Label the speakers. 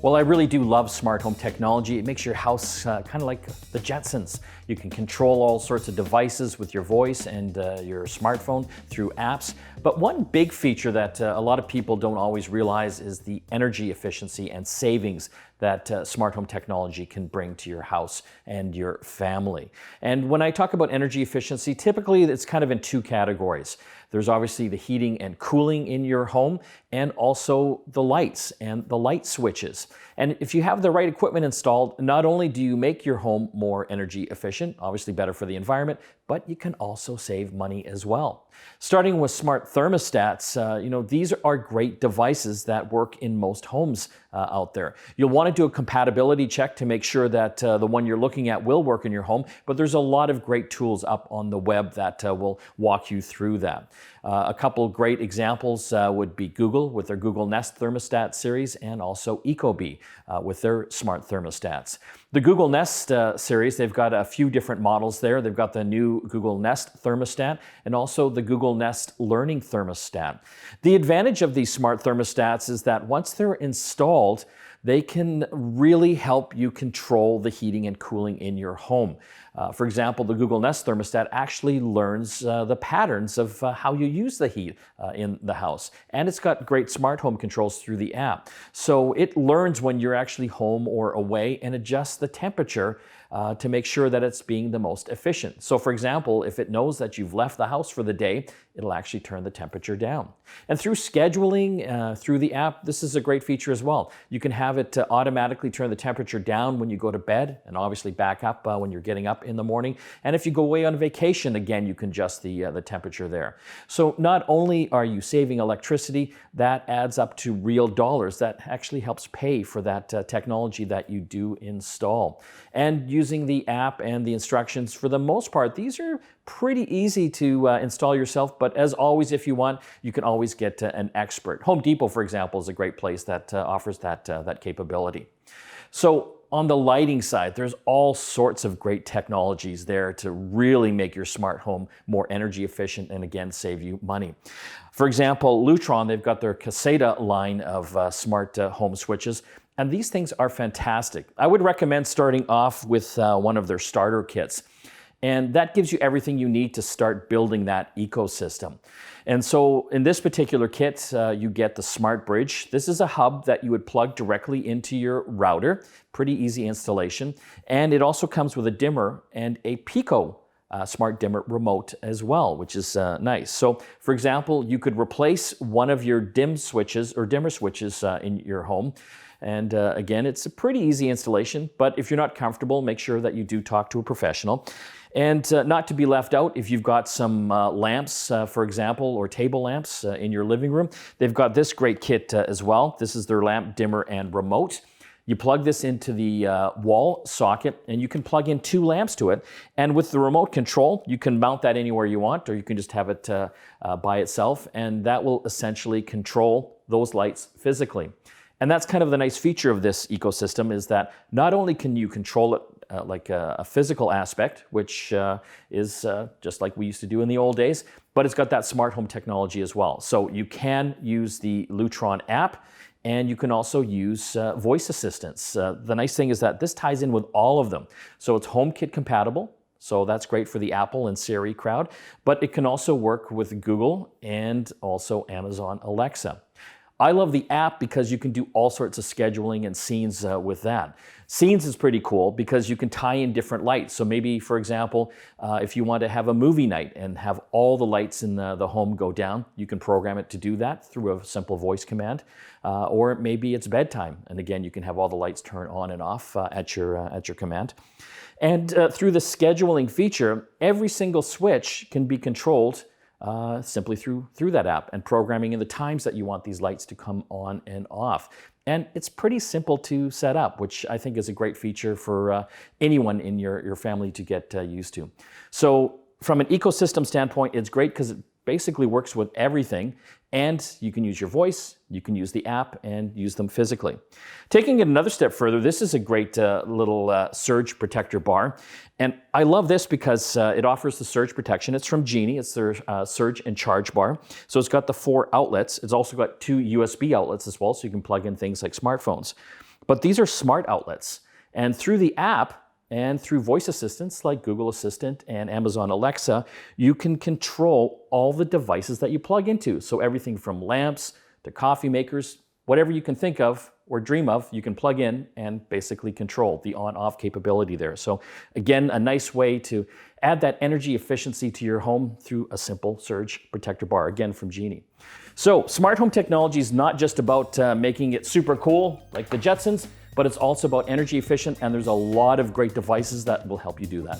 Speaker 1: Well, I really do love smart home technology. It makes your house kind of like the Jetsons. You can control all sorts of devices with your voice and your smartphone through apps. But one big feature that a lot of people don't always realize is the energy efficiency and savings that smart home technology can bring to your house and your family. And when I talk about energy efficiency, typically it's kind of in two categories. There's obviously the heating and cooling in your home, and also the lights and the light switches. And if you have the right equipment installed, not only do you make your home more energy efficient, obviously better for the environment, but you can also save money as well. Starting with smart thermostats, these are great devices that work in most homes out there. You'll want to do a compatibility check to make sure that the one you're looking at will work in your home, but there's a lot of great tools up on the web that will walk you through that. A couple great examples would be Google with their Google Nest thermostat series, and also ECOBEE with their smart thermostats. The Google Nest series, they've got a few different models there. They've got the new Google Nest thermostat and also the Google Nest Learning thermostat. The advantage of these smart thermostats is that once they're installed, they can really help you control the heating and cooling in your home. For example, the Google Nest thermostat actually learns the patterns of how you use the heat in the house. And it's got great smart home controls through the app. So it learns when you're actually home or away and adjusts the temperature to make sure that it's being the most efficient. So for example, if it knows that you've left the house for the day, it'll actually turn the temperature down. And through scheduling through the app, this is a great feature as well. You can have it automatically turn the temperature down when you go to bed, and obviously back up when you're getting up in the morning. And if you go away on vacation, again, you can adjust the temperature there. So not only are you saving electricity, that adds up to real dollars. That actually helps pay for that technology that you do install. And using the app and the instructions, for the most part, these are pretty easy to install yourself, but as always, if you want, you can always get an expert. Home Depot, for example, is a great place that offers that capability. So on the lighting side, there's all sorts of great technologies there to really make your smart home more energy efficient and again, save you money. For example, LUTRON, they've got their CASETA line of smart home switches. And these things are fantastic. I would recommend starting off with one of their starter kits. And that gives you everything you need to start building that ecosystem. And so in this particular kit, you get the Smart Bridge. This is a hub that you would plug directly into your router. Pretty easy installation. And it also comes with a dimmer and a Pico smart dimmer remote as well, which is nice. So for example, you could replace one of your dim switches or dimmer switches in your home. And again, it's a pretty easy installation, but if you're not comfortable, make sure that you do talk to a professional. And not to be left out, if you've got some lamps, for example, or table lamps in your living room, they've got this great kit as well. This is their lamp dimmer and remote. You plug this into the wall socket, and you can plug in 2 lamps to it. And with the remote control, you can mount that anywhere you want, or you can just have it by itself, and that will essentially control those lights physically. And that's kind of the nice feature of this ecosystem, is that not only can you control it like a physical aspect, which is just like we used to do in the old days, but it's got that smart home technology as well. So you can use the LUTRON app, and you can also use voice assistants. The nice thing is that this ties in with all of them. So it's HomeKit compatible. So that's great for the Apple and Siri crowd, but it can also work with Google and also Amazon Alexa. I love the app because you can do all sorts of scheduling and scenes with that. Scenes is pretty cool because you can tie in different lights. So maybe, for example, if you want to have a movie night and have all the lights in the home go down, you can program it to do that through a simple voice command. Or maybe it's bedtime. And again, you can have all the lights turn on and off at your command. And through the scheduling feature, every single switch can be controlled simply through that app, and programming in the times that you want these lights to come on and off. And it's pretty simple to set up, which I think is a great feature for anyone in your family to get used to. So from an ecosystem standpoint, it's great because it basically works with everything, and you can use your voice, you can use the app, and use them physically. Taking it another step further, this is a great little surge protector bar, and I love this because it offers the surge protection. It's from Genie. It's their surge and charge bar. So it's got the 4 outlets. It's also got 2 USB outlets as well, so you can plug in things like smartphones. But these are smart outlets. And through the app and through voice assistants like Google Assistant and Amazon Alexa, you can control all the devices that you plug into. So everything from lamps to coffee makers, whatever you can think of or dream of, you can plug in and basically control the on-off capability there. So again, a nice way to add that energy efficiency to your home through a simple surge protector bar, again from Genie. So smart home technology is not just about making it super cool like the Jetsons, but it's also about energy efficient, and there's a lot of great devices that will help you do that.